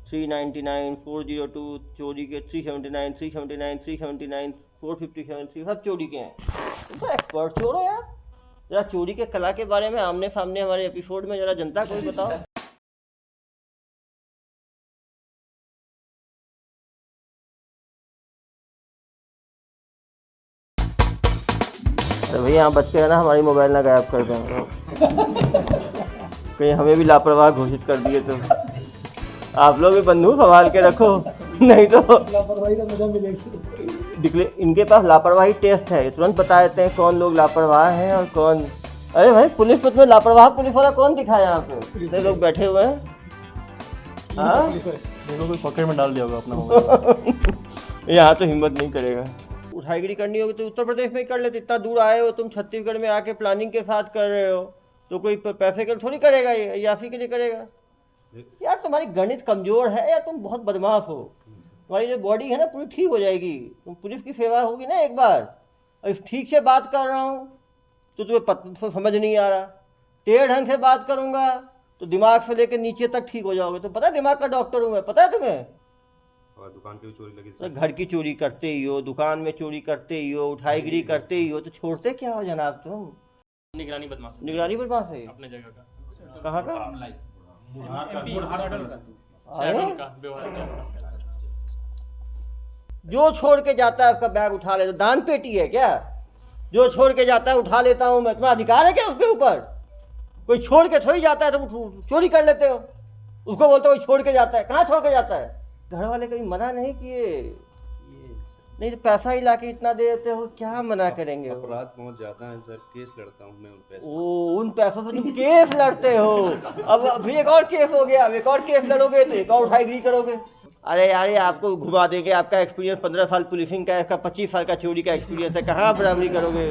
399, 402 चोरी के, 379, 379, 379, 457 सब चोरी के हैं। तो एक्सपर्ट चोर हो यार। जरा चोरी के कला के बारे में आमने सामने हमारे एपिसोड में जरा जनता को भी बताओ। तो भैया यहाँ बच्चे है ना, हमारी मोबाइल ना गायब कर दें, कहीं हमें भी लापरवाह घोषित कर दिए तो आप लोग भी बंदूक संभाल के रखो, नहीं तो लापरवाही का मजा मिलेगा। इनके पास लापरवाही टेस्ट है, तुरंत बता देते हैं कौन लोग लापरवाह हैं और कौन। अरे भाई पुलिस में लापरवाह पुलिस वाला कौन दिखा है यहाँ पे? इतने लोग बैठे हुए हैं। हाँ देखो कोई पॉकेट में डाल दिया होगा अपना मोबाइल। यहाँ तो हिम्मत नहीं करेगा। उठाईगिरी करनी होगी तो उत्तर प्रदेश में ही कर लेते। इतना दूर आए हो तुम, छत्तीसगढ़ में आके प्लानिंग के साथ कर रहे हो, तो कोई पैसे के थोड़ी करेगा, ये याफी के लिए करेगा। यार तुम्हारी गणित कमजोर है या तुम बहुत बदमाश हो। तुम्हारी जो बॉडी है ना पूरी ठीक हो जाएगी, तुम पुलिस की सेवा होगी ना एक बार। और ठीक से बात कर रहा हूँ तो तुम्हें समझ नहीं आ रहा, टेढ़ ढंग से बात करूँगा तो दिमाग से लेकर नीचे तक ठीक हो जाओगे। तो पता है दिमाग का डॉक्टर हूँ मैं, पता है तुम्हें। और दुकान की भी चोरी लगी तो घर की चोरी करते ही हो, दुकान में चोरी करते ही हो, उठाईगिरी करते ही हो, तो छोड़ते क्या हो जनाब तुम। निगरानी बदमाश निगरानी बदमाश है अपने जगह का। कहाँ का? जो छोड़ के जाता है उसका बैग उठा ले, तो दान पेटी है क्या? जो छोड़ के जाता है उठा लेता हूँ मैं, तुम्हारा अधिकार है क्या उसके ऊपर? कोई छोड़ के थोड़ी जाता है तो चोरी कर लेते हो, उसको बोलते हो छोड़ के जाता है। कहाँ छोड़ के जाता है? घर वाले कभी मना नहीं किए? नहीं तो पैसा ही लाके इतना दे देते हो, क्या मना करेंगे? अपराध बहुत ज्यादा है सर, केस लड़ता हूँ मैं उन पैसे। ओ उन पैसों से तुम केस लड़ते हो? अब फिर एक और केस हो गया, अब एक और केस लड़ोगे तो एक और उठाईगिरी करोगे। अरे यार ये आपको घुमा देंगे, आपका एक्सपीरियंस 15 साल पुलिसिंग का है, इसका 25 साल का चोरी का एक्सपीरियंस है, कहाँ बराबरी करोगे?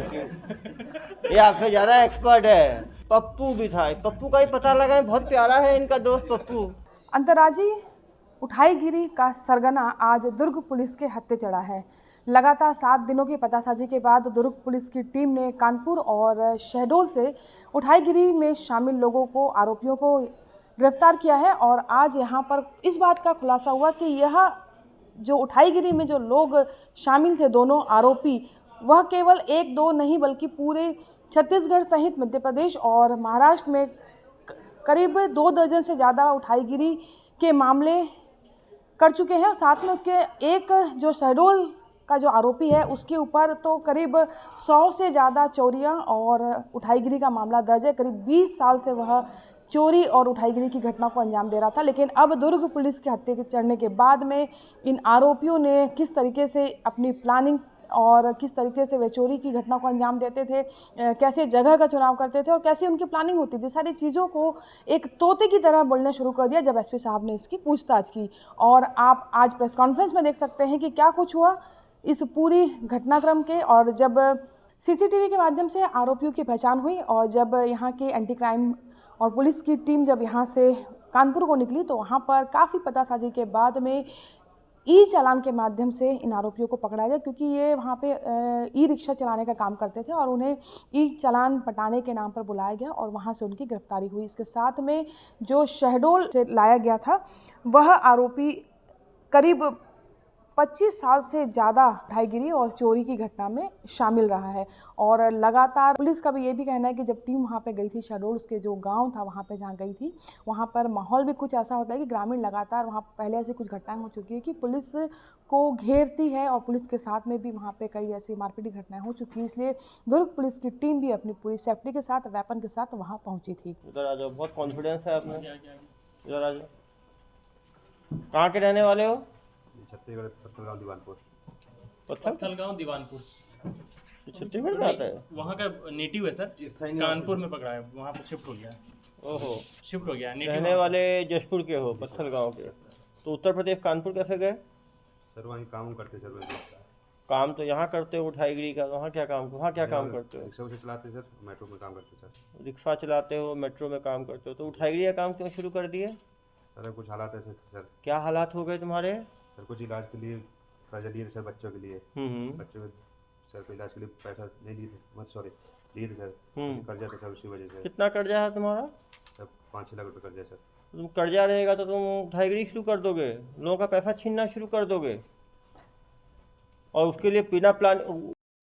ये आपसे ज़्यादा एक्सपर्ट है। पप्पू भी था, पप्पू का ही पता लगा, बहुत प्यारा है इनका दोस्त पप्पू। अंतर्राज्यीय उठाईगिरी का सरगना आज दुर्ग पुलिस के हत्थे चढ़ा है। लगातार 7 दिनों की पतासाजी के बाद दुर्ग पुलिस की टीम ने कानपुर और शहडोल से उठाईगिरी में शामिल लोगों को, आरोपियों को गिरफ्तार किया है। और आज यहां पर इस बात का खुलासा हुआ कि यह जो उठाईगिरी में जो लोग शामिल थे, दोनों आरोपी, वह केवल 1-2 नहीं बल्कि पूरे छत्तीसगढ़ सहित मध्य प्रदेश और महाराष्ट्र में करीब 2 दर्जन से ज़्यादा उठाईगिरी के मामले कर चुके हैं। साथ में उसके एक जो शहडोल का जो आरोपी है उसके ऊपर तो करीब 100 से ज़्यादा चोरियां और उठाईगिरी का मामला दर्ज है। करीब 20 साल से वह चोरी और उठाईगिरी की घटना को अंजाम दे रहा था। लेकिन अब दुर्ग पुलिस के हत्थे के चढ़ने के बाद में इन आरोपियों ने किस तरीके से अपनी प्लानिंग और किस तरीके से वे चोरी की घटना को अंजाम देते थे, कैसे जगह का चुनाव करते थे और कैसे उनकी प्लानिंग होती थी, सारी चीज़ों को एक तोते की तरह बोलना शुरू कर दिया जब एसपी साहब ने इसकी पूछताछ की। और आप आज प्रेस कॉन्फ्रेंस में देख सकते हैं कि क्या कुछ हुआ इस पूरी घटनाक्रम के। और जब सीसीटीवी के माध्यम से आरोपियों की पहचान हुई और जब यहाँ के एंटी क्राइम और पुलिस की टीम जब यहाँ से कानपुर को निकली तो वहाँ पर काफ़ी पतासाजी के बाद में ई चालान के माध्यम से इन आरोपियों को पकड़ा गया, क्योंकि ये वहाँ पे ई रिक्शा चलाने का काम करते थे और उन्हें ई चालान पटाने के नाम पर बुलाया गया और वहाँ से उनकी गिरफ्तारी हुई। इसके साथ में जो शहडोल से लाया गया था वह आरोपी करीब 25 साल से ज़्यादा उठाईगिरी और चोरी की घटना में शामिल रहा है। और लगातार पुलिस का भी ये भी कहना है कि जब टीम वहाँ पे गई थी शहडोल, उसके जो गांव था वहाँ पे जहाँ गई थी, वहाँ पर माहौल भी कुछ ऐसा होता है कि ग्रामीण लगातार वहाँ पहले ऐसी कुछ घटनाएं हो चुकी है कि पुलिस को घेरती है और पुलिस के साथ में भी वहाँ पे कई ऐसी मारपीट की घटनाएं हो चुकी है। इसलिए दुर्ग पुलिस की टीम भी अपनी पूरी सेफ्टी के साथ, वेपन के साथ वहाँ पहुँची थी। इधर आ जाओ, बहुत कॉन्फिडेंस है आपने, इधर आ जाओ। कहाँ के रहने वाले हो? छत्तीसगढ़, पत्थलगांव दीवानपुर। पत्थलगांव दीवानपुर छत्तीसगढ़ में आता है? वहाँ का नेटिव है सर, कानपुर में पकड़ा है, वहाँ पर शिफ्ट हो गया। ओहो, शिफ्ट हो गया। रहने वाले जशपुर के हो, पत्थलगांव के। तो उत्तर प्रदेश कानपुर कैसे गए? सर वहीं काम करते सर, वहीं काम तो यहाँ करते हो उठाईगिरी का, वहाँ क्या काम करते हो? रिक्शा से चलाते सर, मेट्रो में काम करते सर। रिक्शा चलाते हो, मेट्रो में काम करते हो, तो उठाईगिरी का काम क्यों शुरू कर दिए? सर कुछ हालात ऐसे थे सर। क्या हालात हो गए तुम्हारे? सर कुछ इलाज के लिए कर्जा लिए थे सर, बच्चों के लिए। बच्चों के सर को इलाज के लिए पैसा नहीं लिए थे, लिए थे सर, कर्जा था सर, उसी वजह से। कितना कर्जा है तुम्हारा? सर 5-6 लाख रुपये कर्जा है सर। तुम कर्जा रहेगा तो तुम उठाईगिरी शुरू कर दोगे, लोगों का पैसा छीनना शुरू कर दोगे। और उसके लिए बिना प्लान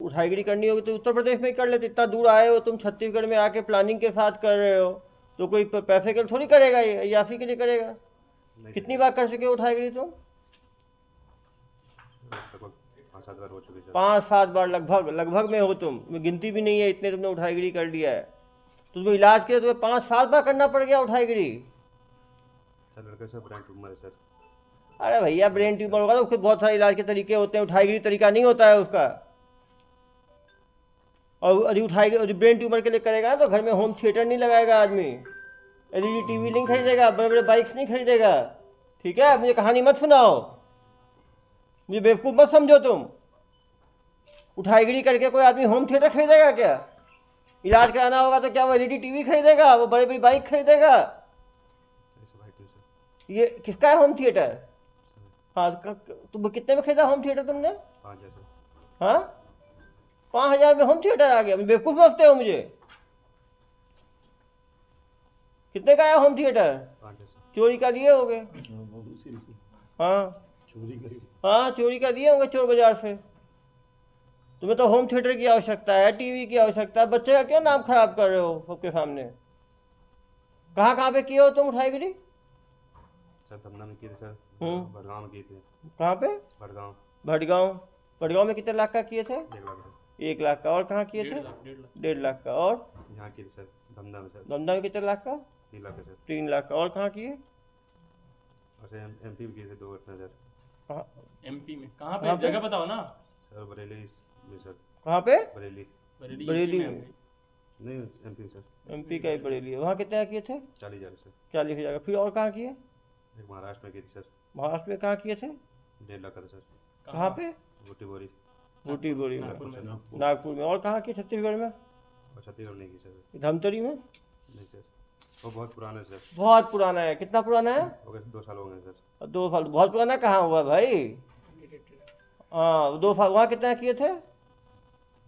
उठाईगिरी करनी होगी तो उत्तर प्रदेश में ही कर लेते। इतना दूर आए हो तुम, छत्तीसगढ़ में आके प्लानिंग के साथ कर रहे हो, तो कोई पैसे के लिए थोड़ी करेगा, ये अयाफी के लिए करेगा। कितनी बार कर चुके हो उठाईगिरी तुम? लगभग 5-7 बार हो चुकी सर। 5-7 बार लगभग में हो तुम, गिनती भी नहीं है, इतने तुमने उठाईगिरी कर लिया है। तो तुम्हें इलाज के लिए तुम्हें 5-7 बार करना पड़ गया उठाईगिरी। सर लड़के से ब्रेन ट्यूमर है सर। अरे भैया ब्रेन ट्यूमर होगा तो उसके बहुत सारे इलाज के तरीके होते हैं, उठाईगिरी तरीका नहीं होता है उसका। और यदि उठाईगिरी ब्रेन ट्यूमर के लिए करेगा ना तो घर में होम थिएटर नहीं लगाएगा आदमी, एलईडी टीवी नहीं खरीदेगा, बड़े बड़े बाइक्स नहीं खरीदेगा। ठीक है, मुझे कहानी मत सुनाओ, मुझे बेवकूफ़ मत समझो तुम। उठाईगिरी करके कोई आदमी होम थिएटर खरीदेगा क्या? इलाज कराना होगा तो क्या वो एलईडी टीवी खरीदेगा, वो बड़ी बड़ी बाइक खरीदेगा? ऐसे भाई क्यों सर? ये किसका है होम थिएटर? हाँ, तुम कितने में खरीदा होम थिएटर तुमने? 5 सर। हाँ, 5,000 में होम थिएटर आ गया? बेवकूफ़ समझते हो मुझे? कितने का है होम थिएटर? 5 सर। चोरी का लिए होगे? हाँ हाँ, चोरी का दिए होंगे चोर बाजार से। तुम्हें तो होम थिएटर की आवश्यकता है, टीवी की आवश्यकता है, बच्चे का क्यों नाम खराब कर रहे हो सबके सामने? कहाँ कहाँ पे किए हो तुम उठाईगिरी? सर धमना में किए थे सर, हम्म। भड़गांव में किए थे। कहाँ पे? भड़गांव। भटगांव में कितने लाख का किए थे? 1 लाख सर। 1 लाख का। और कहाँ किए थे? 1.5 लाख का। और यहाँ किए थे सर, धमना में सर। दमदा में कितने लाख का? 3 लाख है सर। 3 लाख का। और कहाँ किए? और सर एमपी में किए थे 2 घटना सर। कहाँ एमपी में कहाँ कहाँ पे? पे? जगह बताओ ना। सर बरेली में सर। कहाँ पे? बरेली। बरेली यूपी में। नहीं एमपी सर। एमपी का ही बरेली है। वहाँ कितने किए थे? 40,000 सर। 40,000 का। फिर और कहाँ किए? एक महाराष्ट्र में किए थे सर, महाराष्ट्र में कहाँ किए थे? 1.5 लाख का था सर। कहाँ पे? बूटी बोरी। बूटी बोरी में। नागपुर में। नागपुर में। और कहाँ किए छत्तीसगढ़ में? और छत्तीसगढ़ नहीं की सर। धमतरी में? नहीं सर, वो बहुत पुराना है सर। बहुत पुराना है। कितना पुराना है? हो गए 2 साल हो गए सर। 2 साल? बहुत पुराना कहाँ हुआ भाई? हाँ, 2 साल। वहाँ कितना किए थे?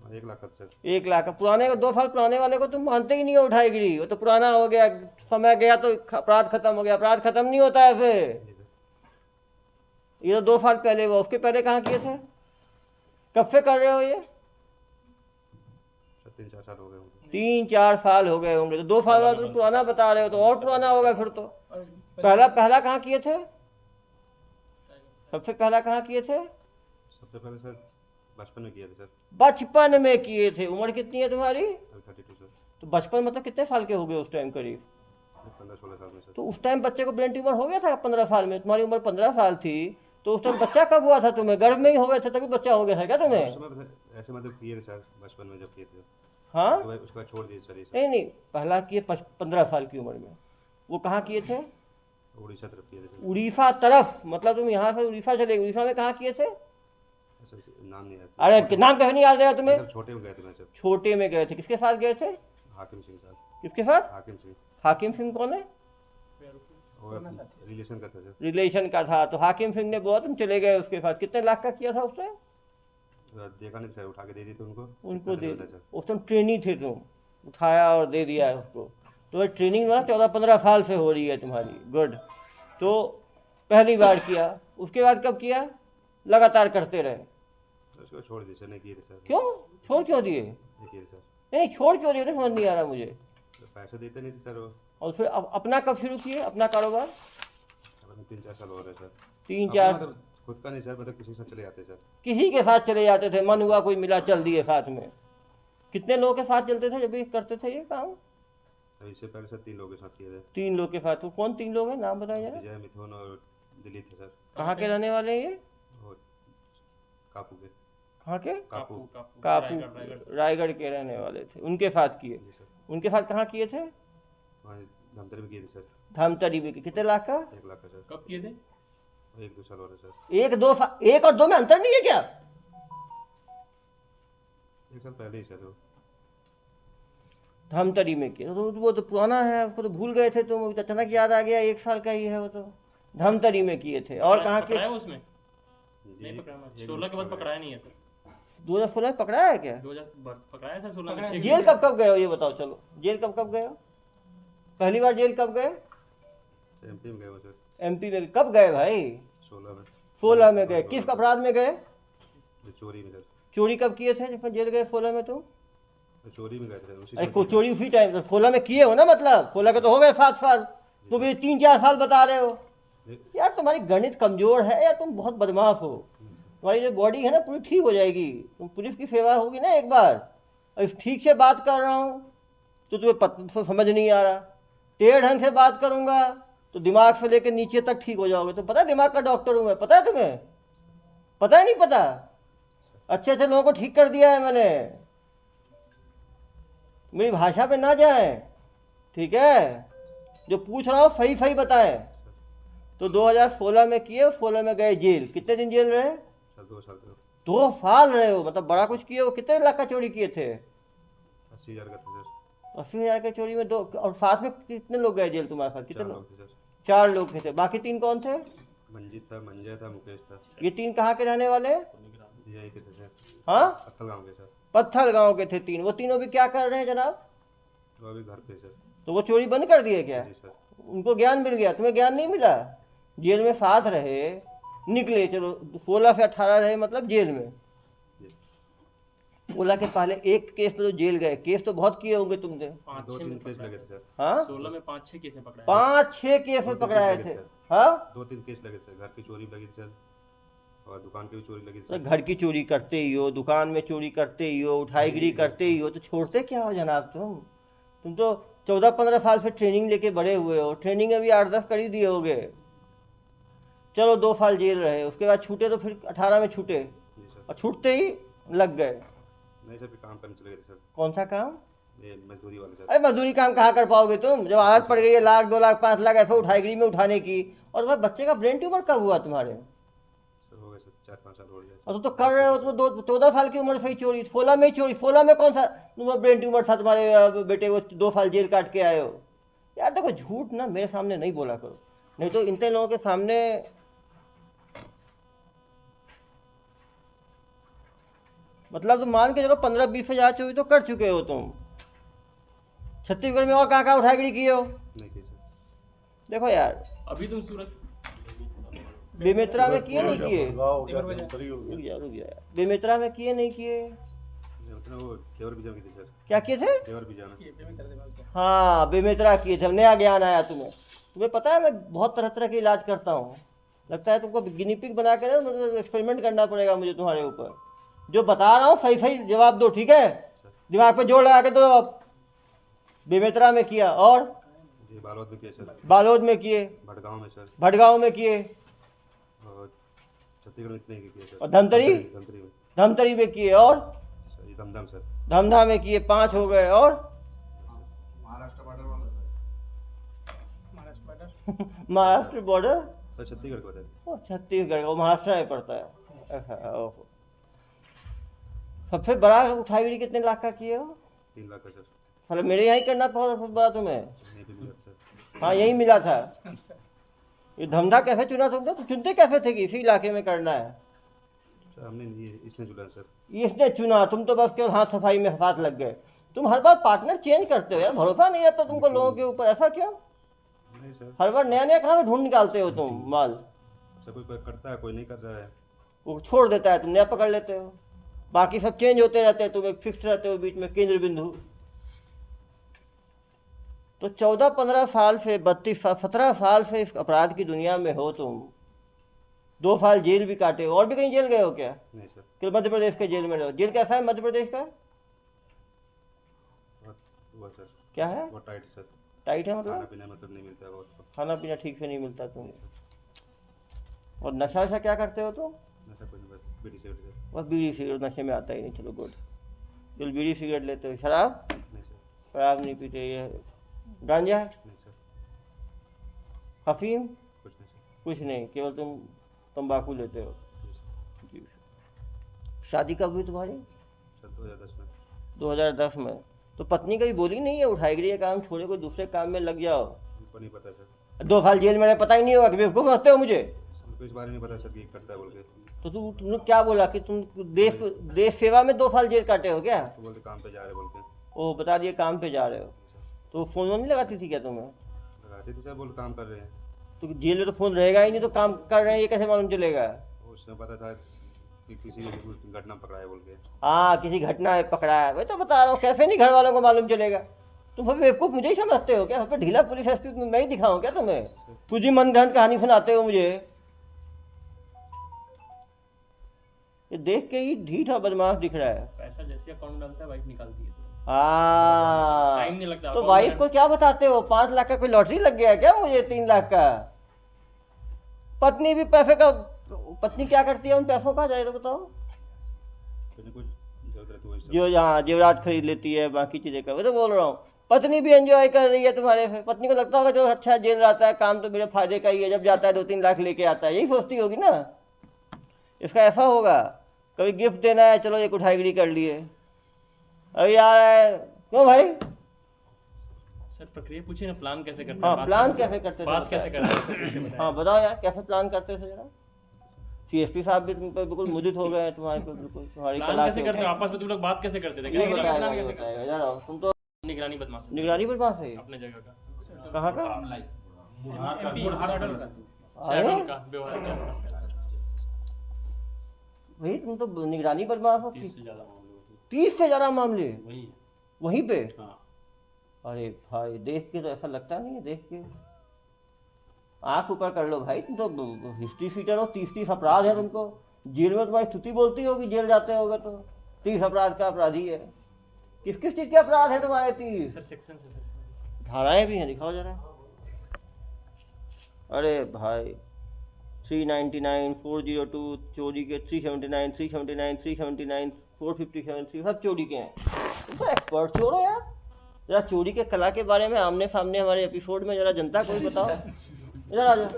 1 लाख का था सर। 1 लाख का। पुराने को 2 साल पुराने वाले को तुम मानते ही नहीं हो उठाईगिरी, वो तो पुराना हो गया, समय गया तो अपराध खत्म हो गया। अपराध खत्म नहीं होता है ऐसे। जी सर। ये तो 2 साल पहले हुआ, उसके पहले कहाँ किए थे? कब से कर रहे हो ये? सर 3-4 साल हो गए होंगे। 3-4 साल हो गए होंगे। तो 2 साल बाद तो पुराना बता रहे हो, तो और पुराना होगा फिर तो। पहला कहाँ किए थे? सबसे पहला कहाँ किए थे? सबसे पहले सर बचपन में किए थे सर। बचपन में किए थे। उम्र कितनी है तुम्हारी? अभी 32 सर। तो बचपन मतलब कितने साल के हो गए उस टाइम करीब? 15-16 साल में सर। तो उस टाइम बच्चे को ब्रेन ट्यूमर हो गया था 15 साल में? तुम्हारी उम्र 15 साल थी, तो उस टाइम बच्चा कब हुआ था तुम्हें? गर्भ में ही हो गए थे तभी बच्चा हो गया था क्या तुम्हें? उस समय ऐसे मतलब किए थे सर, बचपन में जब किए थे। हाँ, तो उसके बाद छोड़ दिए सर ये सब। नहीं नहीं, पहला किए 15 साल की उम्र में। वो कहाँ किए थे? उड़ीसा तरफ किए थे सर। उड़ीसा तरफ? मतलब तुम यहाँ से उड़ीसा चले गए। उड़ीसा में कहाँ किए थे? ऐसा नाम नहीं याद। अरे नाम कैसे नहीं याद रहेगा तुम्हें? सर छोटे में गए थे मैं जब। छोटे में गए थे। किसके साथ गए थे? हाकिम सिंह साहब। किसके साथ? हाकिम सिंह। हाकिम सिंह कौन है? वो रिलेशन का था सर। रिलेशन का था। तो हाकिम सिंह ने बोला तुम चले गए उसके साथ। कितने लाख का किया था उसने? देखा नहीं सर, उठा के दे दी थी उनको। उनको दे इतना सर। उस टाइम ट्रेनिंग थे तुम, उठाया और दे दिया है उसको। तो ट्रेनिंग ना 14-15 साल से हो रही है तुम्हारी। गुड। तो पहली बार किया, उसके बाद कब किया? लगातार करते रहे। तो उसको छोड़ दिए सर, नहीं किए थे सर। क्यों छोड़ क्यों दिए? नहीं किए थे सर। नहीं, छोड़ क्यों दिए थे समझ नहीं आ रहा मुझे। तो पैसे देते नहीं थे सर वो। और फिर अपना कब शुरू किए अपना कारोबार? अब 3-4 साल हो रहे सर। 3-4? अपना मतलब खुद का नहीं सर, मतलब किसी के साथ चले जाते सर। किसी के साथ चले जाते थे? मन हुआ कोई मिला चल दिए साथ में? कितने लोगों के साथ चलते थे जब भी करते थे ये काम? अब इससे पहले सर 3 लोगों के साथ किए थे। 3 लोग के साथ। तो कौन 3 लोग हैं, नाम बताइए जरा। विजय, मिथुन और दिलीप थे सर। कहाँ के रहने वाले हैं ये? और कापू के। कहाँ के? कापू। कापू, रायगढ़ के रहने वाले थे। उनके साथ किए? जी सर। उनके साथ कहाँ किए थे? वहाँ धमतरी में किए थे सर। धमतरी में। कितने लाख का? 1 लाख का सर। कब किए थे? 1-2 साल हो रहे सर। 1 और 2 में अंतर नहीं है क्या? 1 साल पहले ही सर वो। धमतरी में किया तो वो तो पुराना है, उसको तो भूल गए थे तुम। अभी तो अचानक याद आ गया, 1 साल का ही है वो तो। धमतरी में किए थे। और कहाँ पकड़ा है किए? उसमें? नहीं जी, पकड़ा। एक 16 के बाद पकड़ाया नहीं है सर। 2016 में पकड़ा है क्या? 2000 पकड़ाया सर। 16 में 6 जेल कब कब गए हो ये बताओ। चलो जेल कब कब गए हो? पहली बार जेल कब गए? एमपी में गए वो सर, एमपी में कब गए भाई? 16 में। 16 में गए। किस अपराध में गए? ये चोरी में सर, चोरी कब किए थे जब जेल गए 16 में तुम? तो चोरी में गए थे उसी अरे को चोरी उसी टाइम 16 में किए हो ना, मतलब 16 के तो हो गए 7 साल, तुम ये 3-4 साल बता रहे हो। यार तुम्हारी गणित कमजोर है या तुम बहुत बदमाश हो। तुम्हारी जो बॉडी है ना पूरी ठीक हो जाएगी, तुम पुलिस की सेवा होगी ना एक बार। और ठीक से बात कर रहा हूँ तो तुम्हें समझ नहीं आ रहा, टेढ़े ढंग से बात करूँगा तो दिमाग से लेकर नीचे तक ठीक हो जाओगे। तो पता है दिमाग का डॉक्टर हूँ मैं, पता है तुम्हें? पता है नहीं पता? अच्छे अच्छे लोगों को ठीक कर दिया है मैंने, मेरी भाषा पे ना जाए, ठीक है? जो पूछ रहा हूँ सही सही बताएं। तो 2016 में किए, 16 में गए जेल। कितने दिन जेल रहे? सर 2 साल थे। 2 साल रहे हो, मतलब बड़ा कुछ किए हो। कितने लाख का चोरी किए थे? 80,000 का था सर। 80,000 के चोरी में 2, और साथ में कितने लोग गए जेल तुम्हारे साथ? कितने 4 लोग? लोग थे सर। 4 लोग थे। बाकी 3 कौन थे? मंजीत था, मंजय था, मुकेश था। ये 3 कहाँ के रहने वाले? यही के थे सर, हाँ, पत्थल गाँव के सर। पत्थल गांव के थे 3। वो तीनों भी क्या कर रहे हैं जनाब? वो अभी घर पे सर। तो वो चोरी बंद कर दिए क्या? जी सर। उनको ज्ञान मिल गया, तुम्हें ज्ञान नहीं मिला? जेल में साथ रहे, निकले, चलो 16 से 18 रहे, मतलब जेल में। जी। 16 के पहले एक केस में तो जेल गए। केस तो बहुत किए होंगे तुमने। 2-3 केस लगे थे सर। हाँ, 16 में 5-6 केसें पकड़ाए। 5-6 केस में पकड़ाए थे। हाँ, 2-3 केस लगे थे, घर की चोरी लगी थी सर, और दुकान की भी चोरी लगी थी तो सर। घर की चोरी करते ही हो, दुकान में चोरी करते ही हो, उठाईगिरी करते ही हो, तो छोड़ते क्या हो जनाब तुम तो 14-15 साल से ट्रेनिंग लेके बड़े हुए हो। ट्रेनिंग अभी 8-10 कर ही दिए होगे। चलो 2 साल जेल रहे, उसके बाद छूटे तो फिर 18 में छूटे, जी सर। और छूटते ही लग गए। नहीं सर, फिर काम करने चले गए थे सर, कौन सा काम? ये मजदूरी वाले सर। अरे मजदूरी काम कहाँ कर पाओगे तुम, जब आदत पड़ गई है 1 लाख 2 लाख 5 लाख ऐसे उठाईगिरी में उठाने की। और तुम्हारे बच्चे का ब्रेन ट्यूमर कब हुआ तुम्हारे? सर हो गए सर, 4-5 साल हो गए। और तुम तो कर रहे हो, तो 14 साल की उम्र से ही चोरी, 16 में ही चोरी। 16 में कौन सा तुम्हारा ब्रेन ट्यूमर था तुम्हारे बेटे को? 2 साल जेल काट के आए हो। यार देखो, झूठ ना मेरे सामने नहीं बोला करो, नहीं तो इन लोगों के सामने मतलब तुम मान के चलो 15-20 हजार चोरी तो कर चुके हो तुम। छत्तीसगढ़ में और कहाँ कहाँ उठाईगिरी किए हो? नहीं किए सर। देखो यार, अभी तुम सूरत बेमेतरा में किए नहीं किए? रुक रुक जा यार, बेमेतरा में किए नहीं किए? मतलब वो देवर बीजा में की थी सर, क्या किए थे? देवर बीजा में। हाँ, बेमेतरा किए थे। नया ज्ञान आया तुम्हें। तुम्हें पता है मैं बहुत तरह तरह के इलाज करता हूँ। लगता है तुमको गिनी पिग बना के ना, मतलब एक्सपेरिमेंट करना पड़ेगा मुझे तुम्हारे ऊपर। जो बता रहा हूँ सही सही जवाब दो, ठीक है? दिमाग पे जोर लगा के दो जवाब। बेमेतरा में किया, और जी बालोद में किए सर, बालोद में किए, भटगांव में सर, भटगांव में किए, और छत्तीसगढ़ में इतने ही किए सर। और धमतरी धमतरी में धमतरी में किए, और सर, ये दमदम सर। धमधा में किए। 5 हो गए। और Maharashtra border Maharashtra border, sir, Chhattisgarh को बताइए। छत्तीसगढ़ का, वो महाराष्ट्र में पड़ता है। अच्छा, ओहो। सबसे बड़ा उठाईगिरी कितने लाख का किए हो? 3 लाख का सर। मतलब मेरे यहाँ ही करना पड़ा सबसे बड़ा तुम्हें? नहीं भी मिला सर। हाँ, यही मिला था। ये धंधा कैसे चुना तुमने? तो चुनते कैसे थे कि इसी इलाके में करना है? सर हमने ये इसने चुना सर। इसने चुना, तुम तो बस केवल हाथ सफाई में हाथ लग गए। तुम हर बार पार्टनर चेंज करते हो यार, भरोसा नहीं रहता तुमको लोगों के ऊपर। ऐसा क्यों? नहीं सर, हर बार नया नया कहाँ ढूंढ निकालते हो तुम माल? सर कोई कोई करता है, कोई नहीं कर रहा है। वो छोड़ देता है, तुम नया पकड़ लेते हो। बाकी सब चेंज होते रहते हैं, तुम एक फिक्स रहते हो बीच में, केंद्र बिंदु। तो 14-15 साल से 17 साल से इस अपराध की दुनिया में हो तुम। 2 साल जेल भी काटे हो। और भी कहीं जेल गए हो क्या? नहीं सर। कि मध्य प्रदेश के जेल में रहो? जेल कैसा है मध्य प्रदेश का? वो सर क्या है? वो टाइट सर, टाइट है खाना मतलब? पीना मतलब नहीं मिलता है बहुत। खाना पीना ठीक से नहीं मिलता तुम्हें। और नशा वशा क्या करते हो तुम? नशा कुछ नहीं, बस बीड़ी सिगरेट सर। बस बीड़ी सिगरेट, नशे में आता ही नहीं। चलो गुड। जो बीड़ी सिगरेट लेते हो। शराब? नहीं सर। शराब नहीं पीते। ये गांजा? नहीं सर। अफीम? कुछ नहीं सर। कुछ नहीं, केवल तुम तंबाकू लेते हो। जी सर। जी। शादी कब हुई तुम्हारी? सर 2010 में। 2010 में। तो पत्नी कभी बोली नहीं है उठाईगिरी का काम छोड़े, कोई दूसरे काम में लग जाओ? उनको नहीं पता सर। 2 साल जेल में रहे, पता ही नहीं होगा कि बेवकूफ़ समझते हो मुझे? उनको इस बारे में नहीं पता सर कि ये करता है बोल के। तो तुमने क्या बोला कि तुम देश सेवा में 2 साल जेल काटे हो क्या? तो बोलते काम पे जा रहे बोल के। वो बता दिए काम पे जा रहे हो। तो फ़ोन वोन नहीं लगाती थी क्या तुम्हें? लगाते थे सर, बोल काम कर रहे हैं। तो जेल में तो फोन रहेगा ही नहीं, तो काम कर रहे हैं ये कैसे मालूम चलेगा? उसने पता था कि किसी ने कुछ घटना पकड़ा है बोल के। हाँ, किसी घटना में पकड़ा है, वही तो बता रहा हूँ, कैसे नहीं घर वालों को मालूम चलेगा? तुम सब बेवकूफ़ मुझे ही समझते हो क्या? सब ढीला पुलिस एसपी मैं ही दिखाऊं क्या तुम्हें? कुछ ही मन गढ़ंत कहानी सुनाते हो मुझे। ये देख के ही ढीठ और बदमाश दिख रहा है। पैसा जैसे अकाउंट डालता है वाइफ निकालती है। हाँ, टाइम नहीं लगता। तो वाइफ को क्या बताते हो? 5 लाख का कोई लॉटरी लग गया क्या मुझे? 3 लाख का? पत्नी भी पैसे का, पत्नी क्या करती है उन पैसों का, जाए तो बताओ। कुछ कुछ जरूरत रहती है वैसे। जो यहाँ जेवरात खरीद लेती है, बाकी चीजें कर, वो तो बोल रहा हूँ। पत्नी भी एंजॉय कर रही है तुम्हारे से, पत्नी को लगता होगा चलो अच्छा जेल रहता है, काम तो मेरे फायदे का ही है, जब जाता है 2-3 लाख लेके आता है, यही सोचती होगी ना। इसका ऐसा होगा, कभी गिफ्ट देना है, चलो एक उठाईगिरी कर लिए, अभी आ रहा है, क्यों भाई? सर प्रक्रिया पूछिए ना, प्लान कैसे करते हैं? हाँ, बात प्लान कैसे करते थे? बात कैसे करते हैं सर, पूछिए बताइए। हाँ बताओ यार, कैसे प्लान करते थे जरा। सीएसपी साहब भी तुम पे बिल्कुल मुदित हो गए हैं तुम्हारे पे, बिल्कुल तुम्हारी प्लान कला कैसे के करते ऊपर। हो आपस में? तुम लोग बात कैसे करते थे? नहीं कैसे बताएगा, प्लान नहीं कैसे करते बताएगा, जरा तुम तो हो? निगरानी बदमाश है। निगरानी पर बात है। अपने जगह का। कहाँ का? शहडोल का व्यवहार के आसपास का। भाई तुम तो निगरानी बदमाश हो। 30 से ज्यादा मामले 30 से ज्यादा मामले वही। वहीं पे? हाँ। अरे भाई देख के तो ऐसा लगता नहीं है, देख के आंख ऊपर कर लो भाई, तुम तो हिस्ट्री सीटर हो। 30 अपराध है तुमको, जेल में तुम्हारी स्तुति बोलती होगी, जेल जाते होगे तो। 30 अपराध का अपराधी है। किस किस चीज के अपराध है तुम्हारे 30? सर सेक्शन से सर। धाराएं भी हैं, दिखाओ जरा। अरे भाई 399, 402 चोरी के, 379, 379, 379, 457 सब चोरी के हैं। तुम तो एक्सपर्ट चोर हो यार। जरा चोरी के कला के बारे में आमने सामने हमारे एपिसोड में जरा जनता को भी बताओ। इधर आ जाओ,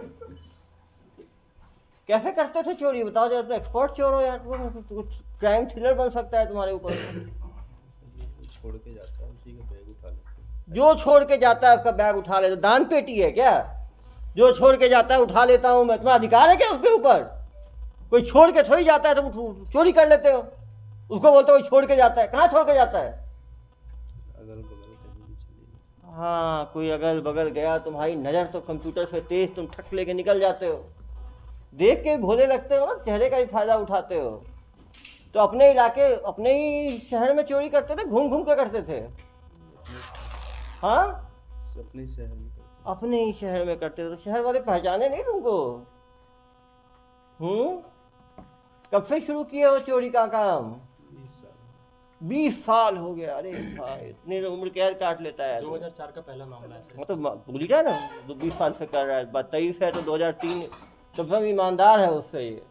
कैसे करते थे चोरी बताओ जरा। तो एक्सपर्ट चोर हो यार, कुछ क्राइम थ्रिलर बन सकता है तुम्हारे ऊपर। छोड़ के जाता है उसी का बैग उठा लेते। जो छोड़ के जाता है उसका बैग उठा ले, तो दान पेटी है क्या? जो छोड़ के जाता है उठा लेता हूँ मैं, तुम्हारा अधिकार है क्या उसके ऊपर? कोई छोड़ के थोड़ी जाता है, तुम चोरी कर लेते हो, उसको बोलते हो छोड़ के जाता है। कहाँ छोड़ के जाता है? अगल बगल कहीं भी चले। हाँ, कोई अगल बगल गया, तुम्हारी नज़र तो कंप्यूटर से तेज, तुम ठक लेके निकल जाते हो। देख के भोले लगते हो ना, चेहरे का ही फायदा उठाते हो। तो अपने इलाके, अपने ही शहर में चोरी करते थे, घूम घूम के करते थे। हाँ, अपने शहर में अपने ही शहर में करते थे, तो शहर वाले पहचाने नहीं तुमको। कब से शुरू किए हो चोरी का काम? 20 साल हो गया। अरे भाई इतनी तो उम्र कैद काट लेता है। 2004 का पहला मामला है सर। मतलब भूल गया ना, 20 साल से कर रहा है, 23 है तो 2003। तो सब ईमानदार है उससे। ये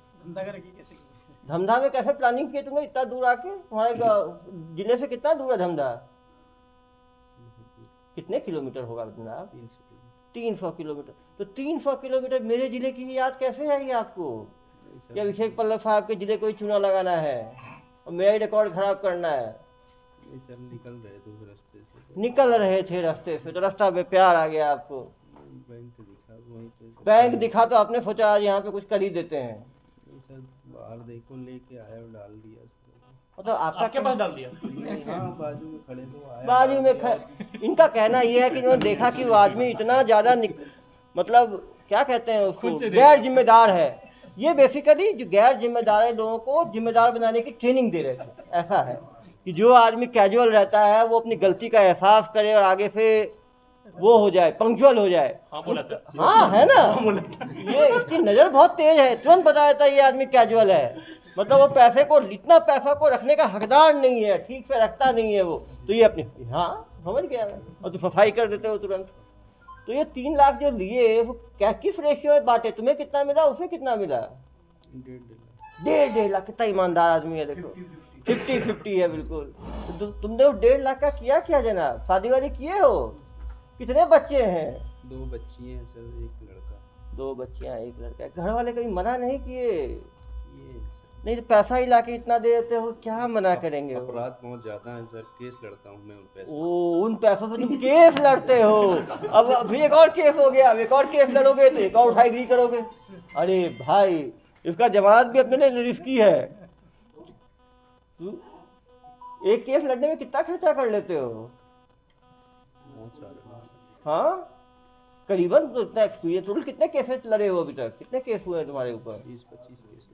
धमधा में कैसे प्लानिंग किए तुमने इतना दूर आके? तुम्हारे जिले से कितना दूर है धमधा? कितने किलोमीटर होगा जनाब? 300 किलोमीटर। तो 300 किलोमीटर मेरे जिले की याद कैसे आएगी आपको? क्या अभिषेक पल्लव साहब के जिले को ही चूना लगाना है और मेरा ही रिकॉर्ड खराब करना है? नहीं सर, निकल रहे थे उस रास्ते से। निकल रहे थे रास्ते से, तो रास्ता पे प्यार आ गया आपको। बैंक दिखा वहीं पे। बैंक दिखा तो आपने सोचा आज यहाँ पे कुछ कर ही देते हैं। नहीं सर, बाहर देखो लेके आया और डाल दिया उसको। मतलब आपका आपके पास डाल दिया? हाँ, बाजू में खड़े तो आया। बाजू में इनका कहना ये है कि उन्होंने देखा कि वो आदमी इतना ज़्यादा मतलब क्या कहते हैं उसको, खुद से गैर जिम्मेदार है। ये बेसिकली जो गैर जिम्मेदार है लोगों को जिम्मेदार बनाने की ट्रेनिंग दे रहे थे। ऐसा है कि जो आदमी कैजुअल रहता है वो अपनी गलती का एहसास करे और आगे से वो हो जाए, पंक्चुअल हो जाए। हाँ बोला सर। हाँ है ना, हाँ बोला। ये इसकी नज़र बहुत तेज है, तुरंत बता देता है ये आदमी कैजुअल है। मतलब वो पैसे को, इतना पैसा को रखने का हकदार नहीं है, ठीक से रखता नहीं है वो। तो ये अपनी, हाँ समझ गया मैं, और तो सफाई कर देते हो तुरंत। तो ये 3 लाख जो लिए वो क्या किस रेशियो में बांटे? तुम्हें कितना मिला, उसे कितना मिला? 1.5 लाख। कितना ईमानदार आदमी है देखो, 50-50 है बिल्कुल। तो तुमने वो 1.5 लाख का किया क्या जनाब? शादी वादी किए हो? कितने बच्चे हैं? 2 बच्ची हैं सर, 1 लड़का। 2 बच्चियां 1 लड़का। घर वाले कभी मना नहीं किए? ये नहीं तो पैसा ही लाके इतना दे देते हो, क्या मना करेंगे वो? अपराध बहुत ज्यादा है सर, केस लड़ता हूँ मैं उन पैसे। ओ, उन पैसों से तुम केस लड़ते हो? अब अभी एक और केस हो गया, अब एक और केस लड़ोगे तो एक और उठाईगिरी करोगे। अरे भाई इसका जमानत भी अपने लिए रिस्की है। एक केस लड़ने में कितना खर्चा कर लेते हो? बहुत सारे। हाँ, करीबन तो इतना एक्सपीरियंस, टोटल कितने केसेस लड़े हो अभी तक, कितने केस हुए हैं तुम्हारे ऊपर?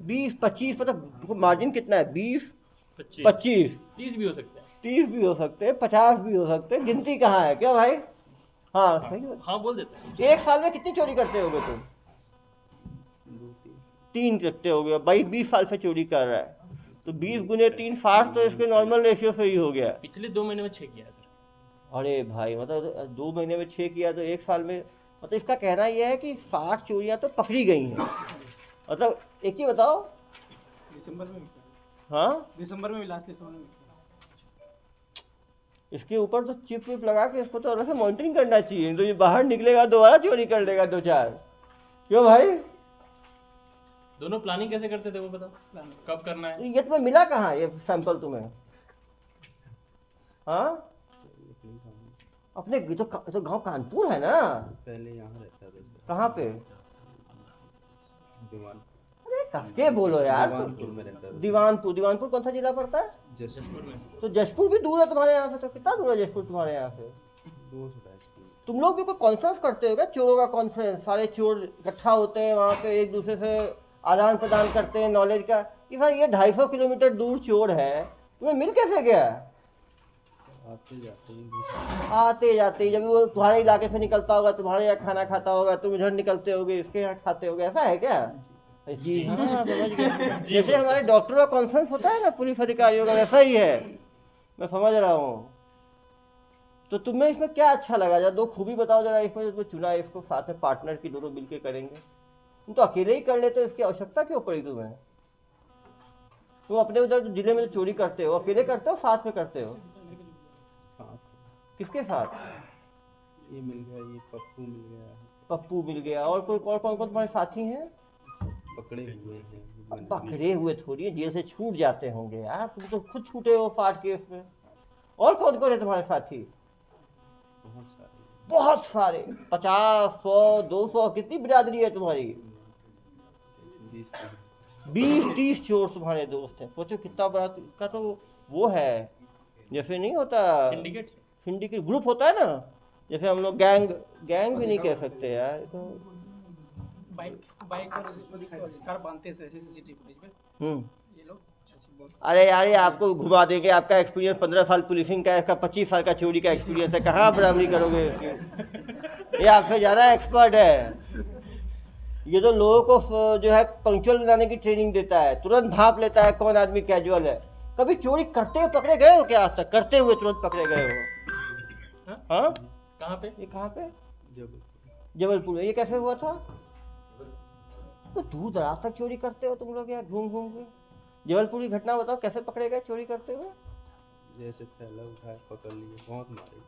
20-25 मतलब मार्जिन कितना है? 20-25 30 भी हो सकते हैं। 30 भी हो सकते हैं, 50 भी हो सकते हैं, गिनती कहाँ है क्या भाई? हाँ सही है। हाँ बोल देते हैं। एक साल में कितनी चोरी करते होगे तुम? 3 करते होगे भाई, 20 साल से चोरी कर रहा है तो 20 गुने 3 60, तो इसके नॉर्मल रेशियो से ही हो गया। पिछले 2 महीने में 6 किया है सर। अरे भाई मतलब 2 महीने में 6 किया तो एक साल में, मतलब इसका कहना यह है कि 60 चोरियां तो पकड़ी गई हैं। मतलब एक ही बताओ। दिसंबर में, हाँ दिसंबर में, लास्ट दिसंबर में। इसके ऊपर तो चिप विप लगा के इसको तो अलग से मॉनिटरिंग करना चाहिए, तो ये बाहर निकलेगा दोबारा चोरी कर लेगा 2-4। क्यों भाई? दोनों प्लानिंग कैसे करते थे वो बताओ, कब करना है? ये तुम्हें मिला कहाँ ये सैंपल तुम्हें? हाँ अपने तो गांव कानपुर है ना? पहले यहाँ रहता था। कहाँ पे? दीवान, अरे कसके बोलो यार। दीवानपुर में रहता था। दीवानपुर, दीवानपुर कौन सा जिला पड़ता है? जशपुर में। तो जशपुर भी दूर है तुम्हारे यहाँ से, तो कितना दूर है जशपुर तुम्हारे यहाँ से? 200 तुम लोग भी कोई कॉन्फ्रेंस करते हो क्या, चोरों का कॉन्फ्रेंस? सारे चोर इकट्ठा होते हैं वहाँ पे, एक दूसरे से आदान प्रदान करते हैं नॉलेज का कि भाई ये 250 किलोमीटर दूर चोर है, तुम्हें मिल कैसे गया? आते जाते जब वो तुम्हारे इलाके से निकलता होगा, तुम्हारे यहाँ खाना खाता होगा, तुम इधर निकलते होगे, इसके यहाँ खाते होगे, ऐसा है क्या? जी हाँ समझ गया। जैसे हमारे डॉक्टर का कॉन्फ्रेंस होता है ना पुलिस अधिकारियों का, वैसा ही है, मैं समझ रहा हूँ। तो तुम्हें इसमें क्या अच्छा लगा? जरा 2 खूबी बताओ जरा इसमें, जो चुना इसको साथ में पार्टनर की, दोनों मिलके करेंगे। तुम तो अकेले ही कर लेते हो, इसकी आवश्यकता क्यों पड़ी तुम्हें? तुम अपने उधर जिले में चोरी करते हो, अकेले करते हो साथ में करते हो? किसके साथ? ये मिल गया, ये पप्पू मिल गया। पप्पू मिल गया, और कोई और कौन कौन तुम्हारे साथी हैं? पकड़े हुए हैं। पकड़े हुए थोड़ी है, जेल से छूट जाते होंगे यार, तुम तो खुद छूटे हो फाट केस में। और कौन कौन है तुम्हारे साथी? बहुत सारे। बहुत सारे, 50, 100, 200, कितनी बिरादरी है तुम्हारी? 20-30 चोर तुम्हारे दोस्त हैं। सोचो कितना बड़ा का तो वो है, जैसे नहीं होता सिंडिकेट ग्रुप होता है ना, जैसे हम लोग गैंग भी नहीं कह सकते यार तो। बाइक और स्कार बांधते हैं सीसीटीवी फुटेज में ये लोग। अरे यार ये आपको घुमा देंगे, आपका एक्सपीरियंस 15 साल पुलिसिंग का है, इसका 25 साल का चोरी का एक्सपीरियंस है, कहाँ बराबरी करोगे इसकी? ये आपसे ज़्यादा एक्सपर्ट है। ये तो लोगों को जो है पंक्चुअल बनाने की ट्रेनिंग देता है, तुरंत भाप लेता है कौन आदमी कैजुअल है। कभी चोरी करते हुए पकड़े गए हो क्या? आज तक करते हुए तुरंत पकड़े गए हो? हाँ कहाँ पे? ये कहाँ पे? जबलपुर। में। ये कैसे हुआ था? तो दूर दराज तक चोरी करते हो तुम लोग यार, घूम घूम के। जबलपुर की घटना बताओ, कैसे पकड़े गए चोरी करते हुए? जैसे थैला उठाया पकड़ लिए,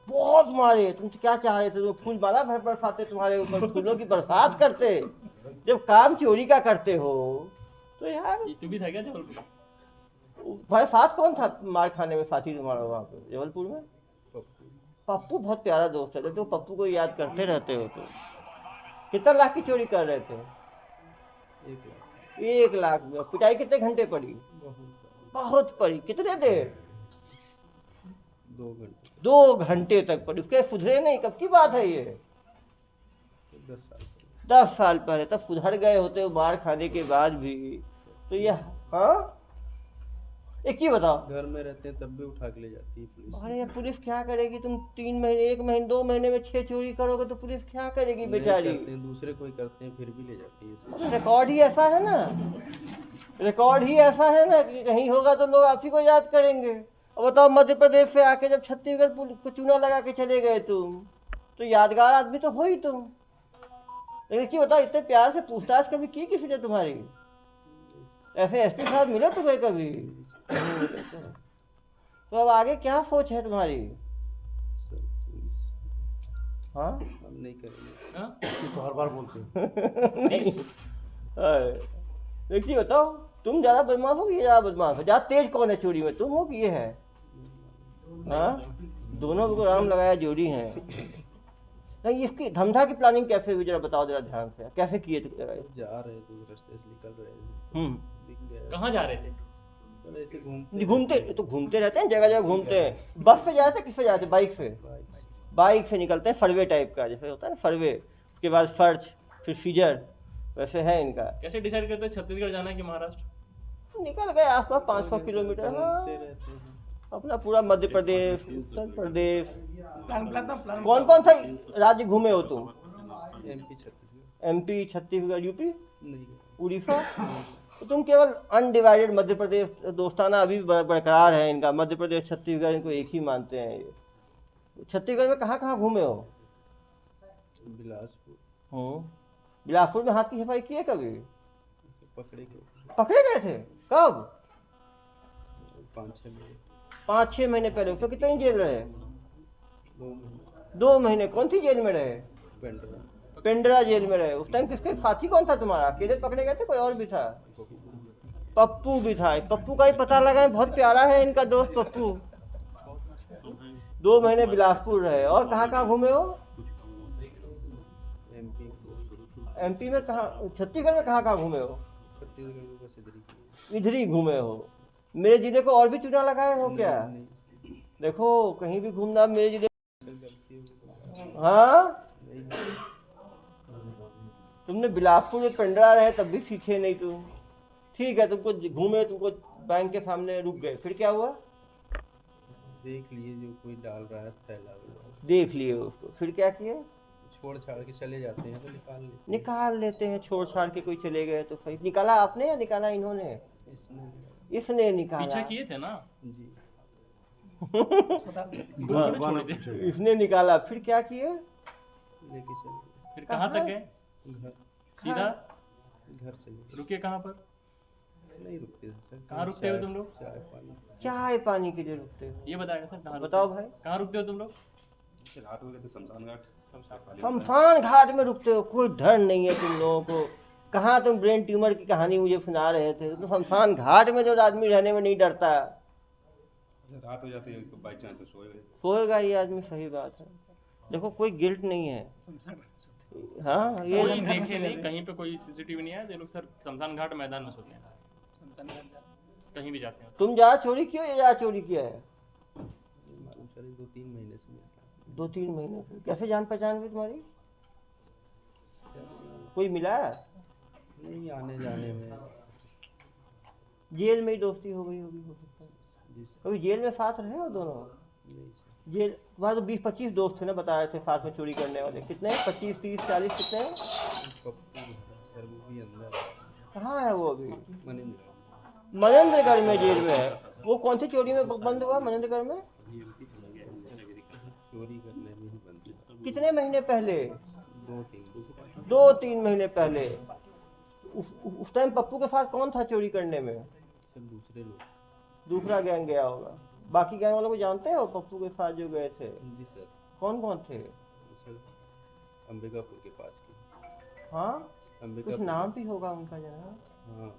बहुत मारे। तुम तो क्या चाह रहे थे? फूल माला भर बरसाते तुम्हारे ऊपर, फूलों की बरसात करते। जब काम चोरी का करते हो तो यार। तू भी था क्या जबलपुर? तुम्हारे साथ कौन था मार खाने में साथी तुम्हारा वहाँ पे जबलपुर में? पप्पू बहुत प्यारा दोस्त है, जब तो पप्पू को याद करते रहते हो। तो कितना लाख की चोरी कर रहे थे? 1 लाख में। पिटाई कितने घंटे पड़ी? बहुत पड़ी। कितने देर? 2 घंटे। 2 घंटे तक पड़ी। उसके सुधरे नहीं? कब की बात है ये? 10 साल। 10 साल पहले। तब सुधर गए होते हो मार खाने के बाद भी तो ये। हाँ एक ही बताओ, घर में रहते हैं तब भी उठा के ले जाती है पुलिस। अरे ये पुलिस क्या करेगी? तुम 3 महीने 1 महीने 2 महीने में 6 चोरी करोगे तो पुलिस क्या करेगी बेचारी? दूसरे कोई करते हैं फिर भी ले जाती है। रिकॉर्ड ही ऐसा है ना, रिकॉर्ड ही ऐसा है ना कि कहीं होगा तो लोग आप ही को याद करेंगे। और बताओ मध्य प्रदेश से आके जब छत्तीसगढ़ को चूना लगा के चले गए तुम, तो यादगार आदमी तो हो ही तुम। लेकिन क्या बताओ, इतने प्यार से पूछताछ कभी की किसी ने तुम्हारी? ऐसे एसपी साहब मिले तुम्हें कभी? तो अब आगे क्या सोच है तुम्हारी? हाँ हम नहीं करेंगे। तो हर बार बोलते देखिए बताओ, तुम ज्यादा बदमाश हो कि ये ज्यादा बदमाश हो? ज्यादा तेज कौन है चोरी में, तुम हो कि ये है? हाँ दोनों को राम लगाया जोड़ी है। नहीं इसकी धमधा की प्लानिंग कैसे हुई जरा बताओ जरा ध्यान से, कैसे किए थे? जा रहे थे रास्ते से निकल रहे थे। कहाँ जा रहे थे? ऐसे घूमते तो घूमते रहते हैं, जगह जगह घूमते हैं। बस से जाते किससे जाते? बाइक से निकलते हैं, फरवे टाइप का जैसे होता है ना फरवे, उसके बाद सर्च, फिर सीजर, वैसे है इनका। कैसे डिसाइड करते हैं छत्तीसगढ़ जाना है कि महाराष्ट्र? निकल गए आसपास 500 किलोमीटर। हाँ, अपना पूरा मध्य प्रदेश, उत्तर प्रदेश, कौन कौन सा राज्य घूमे हो तुम? MP, Chhattisgarh, UP, Orissa? तो तुम केवल अनडिवाइडेड मध्य प्रदेश, दोस्ताना अभी बरकरार है इनका, मध्य प्रदेश छत्तीसगढ़ इनको एक ही मानते हैं ये। छत्तीसगढ़ में कहाँ कहाँ घूमे हो? बिलासपुर। बिलासपुर में हाथ की सफाई की है कभी? पकड़े गए थे कब? 5-6 महीने। 5-6 महीने पहले। तो कितने जेल रहे? 2 महीने। कौन सी जेल में रहे? पेंड्रा जेल में रहे। उस टाइम किसके साथी कौन था तुम्हारा? अकेले पकड़े गए थे, कोई और भी था? पप्पू भी था। पप्पू का ही पता लगा, बहुत प्यारा है इनका दोस्त पप्पू। 2 महीने बिलासपुर रहे। और कहाँ कहाँ घूमे हो? MP में कहाँ? छत्तीसगढ़ में कहाँ कहाँ घूमे हो? इधर ही घूमे हो। मेरे जिले को और भी चुना लगाए हो क्या? देखो कहीं भी घूमना मेरे जिले। हाँ, तुमने बिलासपुर में पेंड्रा रहे तब भी सीखे नहीं तुम। ठीक है, तुमको घूमे, तुमको बैंक के सामने रुक गए, फिर क्या हुआ? देख लिए जो कोई डाल रहा है थैला, देख लिए उसको, फिर क्या किए? छोड़ छाड़ के चले जाते हैं तो निकाल लेते हैं। छोड़ छाड़ के कोई चले गए तो सही। निकाला आपने या निकाला इन्होंने? इसने निकाला। पीछे किए थे ना जी। इसने निकाला, फिर क्या किए? लेके चले। फिर कहाँ तक गए? घर। सीधा घर चले। रुके कहाँ पर? नहीं रुकते सर। कहाँ रुकते हो तुम लोग? चाय पानी के लिए रुकते हो? ये बताएगा सर, कहाँ? बताओ भाई, कहाँ रुकते हो तुम लोग? रात हो गए तो शमशान घाट में रुकते हो? कोई डर नहीं है तुम लोगों को? कहाँ तुम ब्रेन ट्यूमर की कहानी मुझे सुना रहे थे? तो शमशान घाट में जो आदमी रहने में नहीं डरता, रात हो जाती है तो बाई चांस तो सोएगा ये आदमी। सही बात है। देखो कोई गिल्ट नहीं है। हाँ, ये कोई देखे नहीं, कहीं पे कोई CCTV नहीं है। ये लोग सर शमशान घाट मैदान में सोते हैं, कहीं भी जाते हैं। तुम जहाँ चोरी किया या चोरी किया है? 2-3 महीने से। 2-3 महीने से। कैसे जान पहचान हुई तुम्हारी? कोई मिला? नहीं, आने जाने में। जेल में ही दोस्ती हो गई होगी, हो सकता है। कभी जेल में साथ रहे हो दोनों? जेल तुम्हारे तो 20-25 दोस्त थे ना, बता रहे थे साथ में चोरी करने वाले। कितने? 25, 30, 40 कितने? कहाँ है वो अभी? मनेंद्रगढ़ में जेल में है। वो कौन सी चोरी में बंद हुआ मनेंद्रगढ़ में? चोरी करने में ही बंद। कितने महीने पहले? 2-3 महीने पहले। उस टाइम पप्पू के साथ कौन था चोरी करने में? सब दूसरे लोग। दूसरा गैंग गया होगा। बाकी गैंग वालों को जानते हो पप्पू के साथ जो गए थे? जी सर। कौन कौन थे? अंबिकापुर के पास के। हाँ, कुछ नाम भी होगा उनका जरा। हाँ,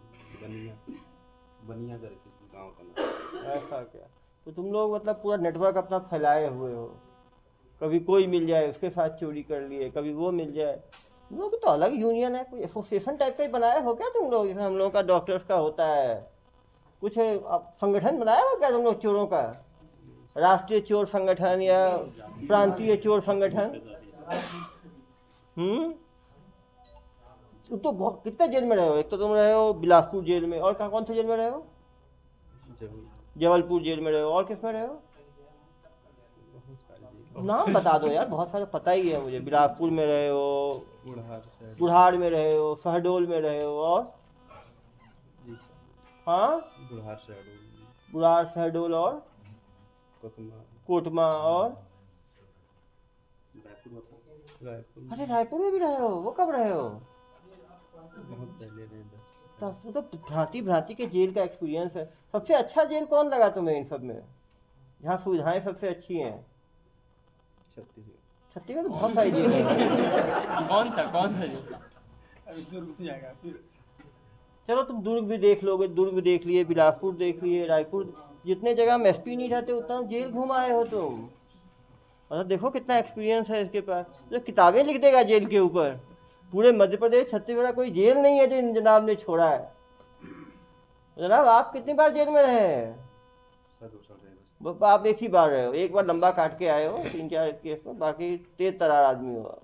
बनिया करके गांव का नाम। ऐसा क्या? तो तुम लोग मतलब पूरा नेटवर्क अपना फैलाए हुए हो। कभी कोई मिल जाए उसके साथ चोरी कर लिए, कभी वो मिल जाए। तुम लोग तो अलग यूनियन है, कोई एसोसिएशन टाइप का ही बनाया हो क्या तुम लोग? जैसे हम लोगों का डॉक्टर्स का होता है, कुछ संगठन बनाया हो क्या तुम लोग चोरों का? राष्ट्रीय चोर संगठन या प्रांतीय चोर संगठन? तुम तो बहुत कितने जेल में रहे हो? एक तो तुम रहे हो बिलासपुर जेल में, और कहाँ कौन से जेल में रहे हो? जबलपुर जेल में रहे हो। और किस में रहे हो? नाम बता दो यार, बहुत सारे पता ही है मुझे। बिलासपुर में रहे हो, बुढ़ाड़ में रहे हो, शहडोल में रहे हो, और हाँ बुढ़ाड़, शहडोल और कोटमा और रायपुर। अरे रायपुर में भी रहे हो? वो कब रहे हो? बहुत पहले रहे। तब तो भांति भांति के जेल का एक्सपीरियंस है। सबसे अच्छा जेल कौन लगा तुम्हें इन सब में, जहाँ सुविधाएं सबसे अच्छी हैं? छत्तीसगढ़ तो बहुत सारी जेल है। कौन सा जेल? अभी दुर्ग भी आएगा फिर। चलो तुम दुर्ग भी देख लोगे, दुर्ग भी देख लिए, बिलासपुर देख लिए, रायपुर, जितने जगह हम SP नहीं रहते उतना जेल घूम आए हो तुम। मतलब देखो कितना एक्सपीरियंस है इसके पास, जो किताबें लिख देगा जेल के ऊपर। पूरे मध्य प्रदेश छत्तीसगढ़ कोई जेल नहीं है जो इन जनाब ने छोड़ा है। जनाब आप कितनी बार जेल में रहे हैं? आप एक ही बार रहे हो। एक बार लंबा काट के आए हो 3-4 केस में, बाकी तेज तरार आदमी हो।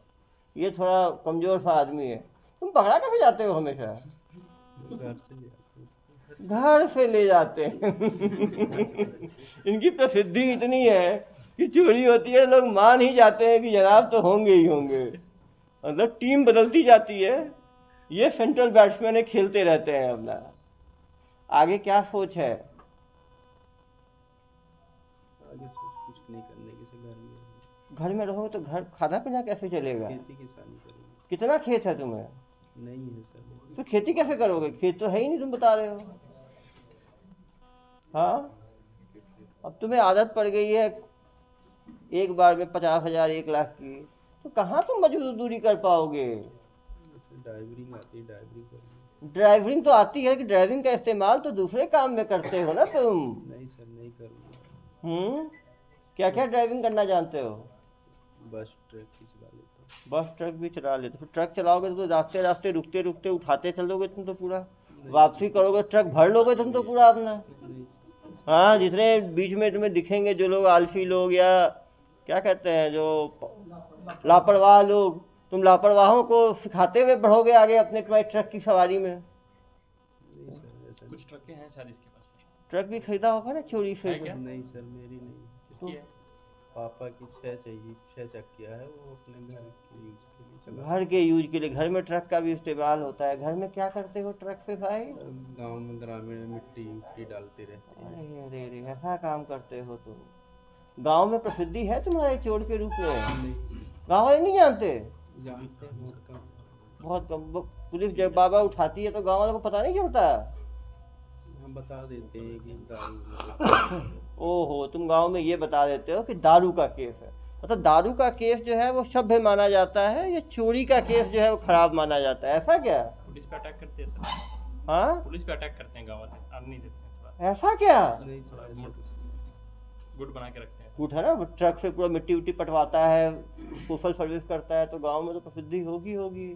ये थोड़ा कमज़ोर सा आदमी है। तुम पकड़ा कैसे जाते हो हमेशा? घर से ले जाते हैं। इनकी प्रसिद्धि इतनी है कि चोरी होती है लोग मान ही जाते हैं कि जनाब तो होंगे ही होंगे। मतलब टीम बदलती जाती है। ये सेंट्रल बैट्समैन है, खेलते रहते हैं अपना। आगे क्या सोच है? आगे सोच कुछ नहीं करने की, से घर में घर में रहोगे तो घर खाना पीना कैसे चलेगा? खेती किसानी करेंगे। कितना खेत है तुम्हें? नहीं है सर। तो खेती कैसे करोगे? खेत तो है ही नहीं, तुम बता रहे हो। हाँ, अब तुम्हें आदत पड़ गई है एक बार में 50,000 1 लाख की, तो कहाँ तुम मजदूरी कर पाओगे? ड्राइवरिंग आती है, ड्राइवरिंग करेंगे। ड्राइविंग तो आती है कि ड्राइविंग का इस्तेमाल तो दूसरे काम में करते हो ना तुम। नहीं सर, नहीं करूँगा। क्या क्या ड्राइविंग करना जानते हो? बस ट्रक ही चला लेता हूँ। बस ट्रक भी चला लेते हो? ट्रक चलाओगे तो रास्ते रास्ते रुकते रुकते उठाते चलोगे तुम तो पूरा। वापसी करोगे ट्रक भर लोगे तुम तो पूरा अपना। नहीं हाँ, जितने बीच में तुम्हें दिखेंगे जो लोग आलसी लोग या क्या कहते हैं जो लापरवाह लोग, तुम लापरवाहों को सिखाते हुए बढ़ोगे आगे अपने ट्रक की सवारी में। सर, ऐसा कुछ ट्रकें हैं शायद इसके पास। ट्रक भी खरीदा होगा ना चोरी से? है क्या? नहीं सर, मेरी नहीं। किसकी है? पापा की 6 चाहिए, 6 चक्किया है, वो अपने घर के यूज के लिए चला। घर के यूज के लिए? घर में ट्रक का भी इस्तेमाल होता है? घर में क्या करते हो ट्रक पे भाई? गांव में ग्रामीण में मिट्टी मिट्टी डालते रहते हैं। अरे अरे अरे, ऐसा काम करते हो तुम? गांव में प्रसिद्धि है तुम्हारे चोर के रूप में? नहीं गाँव वाले नहीं जानते? जानते हैं, बहुत कम। बहुत कम। पुलिस जब बाबा उठाती है तो गाँव वालों को पता नहीं चलता? हम बता देते हैं कि दारू। ओहो, तुम गांव में ये बता देते हो कि दारू का केस है। मतलब दारू का केस जो है वो सभ्य माना जाता है, या चोरी का केस जो है वो खराब माना जाता है? ऐसा क्या? पुलिस पे अटैक करते हैं सर। हाँ, पुलिस पे अटैक करते हैं गाँव वाले, आने नहीं देते हैं। थोड़ा ऐसा क्या? नहीं सर, ऐसा कुछ नहीं। गुड बना के रखते हैं। कुछ है ना, वो ट्रक से पूरा मिट्टी उट्टी पटवाता है, सोशल सर्विस करता है, तो गांव में तो प्रसिद्धि होगी।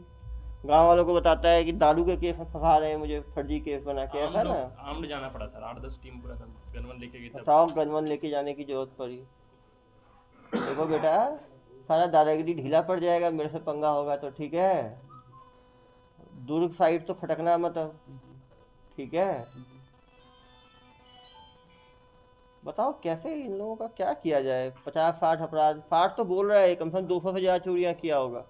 गांव वालों को बताता है कि दारू के केस में फंसा रहे हैं मुझे, फर्जी केस बना के। ऐसा ना? आमड जाना पड़ा सर, 8-10 टीम पूरा गनवन लेके गई तब। बताओ, गनवन लेके जाने की जरूरत पड़ी? देखो बेटा, सारा दादागिरी ढीला पड़ जाएगा, मेरे से पंगा होगा तो। ठीक है, दुर्ग साइड तो फटकना मत अब, ठीक है? बताओ कैसे इन लोगों का क्या किया जाए? 50-60 अपराध, 60 तो बोल रहा है, कम से कम 200 से ज़्यादा चोरियाँ किया होगा।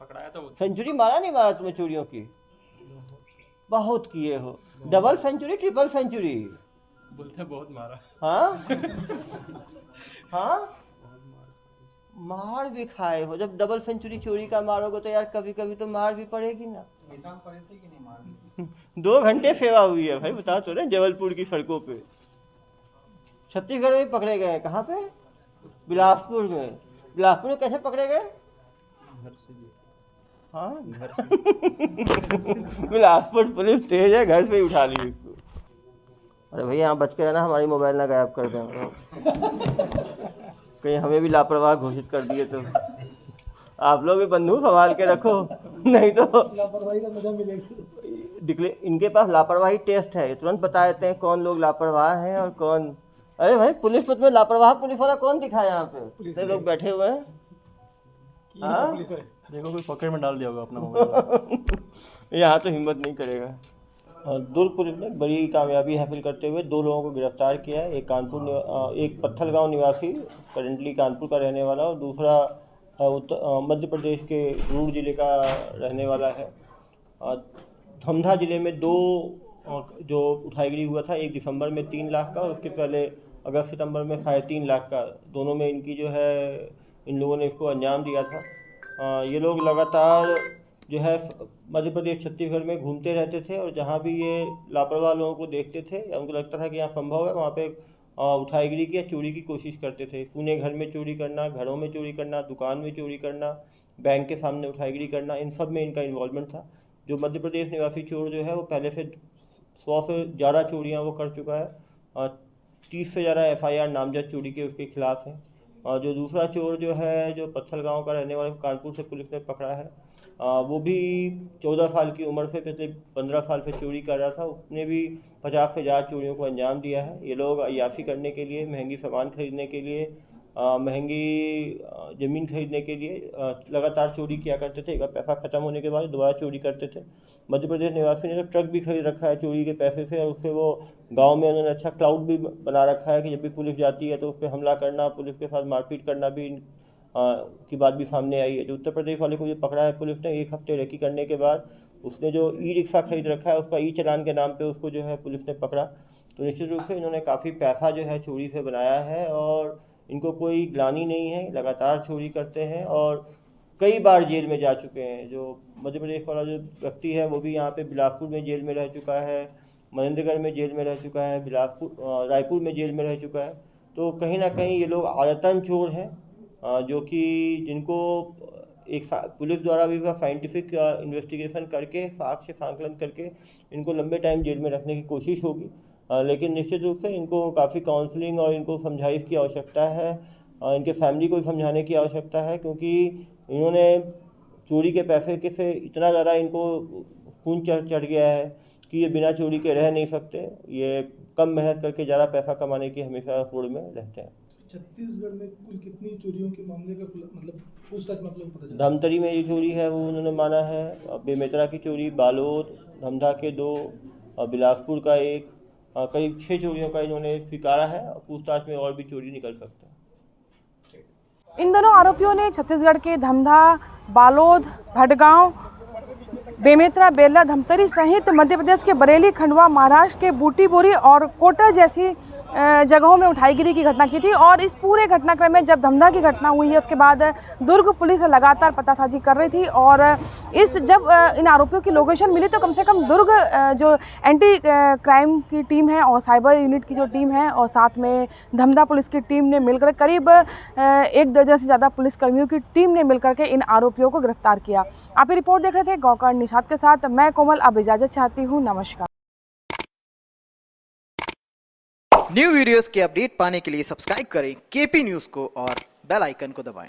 पकड़ाया तो सेंचुरी मारा नहीं मारा तुम्हें चोरियों की? बहुत किए हो। Double century, triple century? बोलते बहुत मारा। हाँ हाँ, मार भी खाए हो। जब डबल सेंचुरी चोरी का मारोगे तो यार कभी कभी तो मार भी पड़ेगी ना। 2 घंटे सेवा हुई है भाई, बता तो रहे, जबलपुर की सड़कों पे। छत्तीसगढ़ में पकड़े गए। कहाँ पे? बिलासपुर में। बिलासपुर में कैसे पकड़े गए? घर से जी। हाँ, घर से। बिलासपुर पुलिस तेज है, घर से ही उठा ली इसको। अरे भैया यहाँ बच के रहना, हमारी मोबाइल ना गायब कर दें, कहीं हमें भी लापरवाह घोषित कर दिए तो। आप लोग भी बंदूक संभाल के रखो, नहीं तो लापरवाही का मजा मिलेगा। इनके पास लापरवाही टेस्ट है, तुरंत बता देते हैं कौन लोग लापरवाह हैं और कौन। अरे भाई, पुलिस में तुम्हें लापरवाह पुलिस वाला कौन दिखा? यहाँ पे इतने लोग बैठे हुए हैं। हाँ? पुलिस है। देखो कोई पॉकेट में डाल दिया होगा अपना मोबाइल। यहाँ तो हिम्मत नहीं करेगा। दुर्ग पुलिस ने बड़ी कामयाबी हासिल करते हुए 2 लोगों को गिरफ्तार किया है। एक पत्थलगांव निवासी, करेंटली कानपुर का रहने वाला, और दूसरा मध्य प्रदेश के रूड़ जिले का रहने वाला है। धमधा जिले में 2 जो उठाईगिरी हुआ था, 1 दिसंबर में 3 लाख का, और उसके पहले अगस्त सितंबर में 3.5 लाख का। दोनों में इनकी जो है, इन लोगों ने इसको अंजाम दिया था। ये लोग लगातार जो है मध्य प्रदेश छत्तीसगढ़ में घूमते रहते थे, और जहाँ भी ये लापरवाह लोगों को देखते थे या उनको लगता था कि यहाँ संभव है, वहाँ पे उठाईगिरी की या चोरी की कोशिश करते थे। सुने घर में चोरी करना, घरों में चोरी करना, दुकान में चोरी करना, बैंक के सामने उठाईगिरी करना, इन सब में इनका इन्वॉल्वमेंट था। जो मध्य प्रदेश निवासी चोर जो है वो पहले से 100 से ज़्यादा चोरियाँ वो कर चुका है। 30 से ज़्यादा FIR नामजद चोरी के उसके खिलाफ हैं। और जो दूसरा चोर जो है, जो पत्थलगांव का रहने वाला, कानपुर से पुलिस ने पकड़ा है, वो भी 14 साल की उम्र से पिछले 15 साल से चोरी कर रहा था। उसने भी 50 से ज़्यादा चोरियों को अंजाम दिया है। ये लोग अय्याशी करने के लिए, महंगी सामान खरीदने के लिए महंगी ज़मीन खरीदने के लिए लगातार चोरी किया करते थे। एक बार पैसा ख़त्म होने के बाद दोबारा चोरी करते थे। मध्य प्रदेश निवासी ने तो ट्रक भी खरीद रखा है चोरी के पैसे से, और उससे वो गांव में उन्होंने अच्छा क्लाउड भी बना रखा है कि जब भी पुलिस जाती है तो उस पर हमला करना, पुलिस के साथ मारपीट करना भी की बात भी सामने आई है। जो उत्तर प्रदेश वाले को जो पकड़ा है पुलिस ने, 1 हफ्ते रेकी करने के बाद उसने जो ई-रिक्शा खरीद रखा है उसका ई-चालान के नाम पे उसको जो है पुलिस ने पकड़ा। तो निश्चित रूप से इन्होंने काफ़ी पैसा जो है चोरी से बनाया है और इनको कोई ग्लानि नहीं है, लगातार चोरी करते हैं और कई बार जेल में जा चुके हैं। जो मध्य प्रदेश वाला जो व्यक्ति है वो भी यहाँ पे बिलासपुर में जेल में रह चुका है, महेंद्रगढ़ में जेल में रह चुका है, रायपुर में जेल में रह चुका है। तो कहीं ना कहीं ये लोग आदतन चोर हैं, जो कि जिनको एक पुलिस द्वारा भी साइंटिफिक इन्वेस्टिगेशन करके साक्ष्य सांकलन करके इनको लंबे टाइम जेल में रखने की कोशिश होगी। लेकिन निश्चित रूप से इनको काफ़ी काउंसलिंग और इनको समझाइश की आवश्यकता है, इनके फैमिली को समझाने की आवश्यकता है, क्योंकि इन्होंने चोरी के पैसे के से इतना ज़्यादा इनको खून चढ़ गया है कि ये बिना चोरी के रह नहीं सकते। ये कम मेहनत करके ज़्यादा पैसा कमाने की हमेशा होड़ में रहते हैं। छत्तीसगढ़ में कुल कितनी चोरियों के मामले का मतलब पूछताछ में आप लोग पता चला? धमतरी में ये चोरी है वो उन्होंने माना है, बेमेतरा की चोरी, बालोद, धमधा के 2, बिलासपुर का 1, करीब 6 चोरियों का इन्होंने स्वीकारा है। पूछताछ में और भी चोरी निकल सकते हैं। इन दोनों आरोपियों ने छत्तीसगढ़ के धमधा, बालोद, भटगांव, बेमेतरा, बेला, धमतरी सहित मध्य प्रदेश के बरेली, खंडवा, महाराष्ट्र के बूटीबोरी और कोटा जैसी जगहों में उठाईगिरी की घटना की थी। और इस पूरे घटनाक्रम में जब धमधा की घटना हुई है उसके बाद दुर्ग पुलिस लगातार पतासाजी कर रही थी और जब इन आरोपियों की लोकेशन मिली तो कम से कम दुर्ग जो एंटी क्राइम की टीम है और साइबर यूनिट की जो टीम है और साथ में धमधा पुलिस की टीम ने मिलकर करीब 1 दर्जन से ज़्यादा पुलिसकर्मियों की टीम ने मिलकर के इन आरोपियों को गिरफ्तार किया। आप ये रिपोर्ट देख रहे थे गौकर निषाद के साथ, मैं कोमल अब इजाज़त चाहती हूँ। नमस्कार। न्यू वीडियोस के अपडेट पाने के लिए सब्सक्राइब करें केपी न्यूज़ को और बेल आइकन को दबाएं।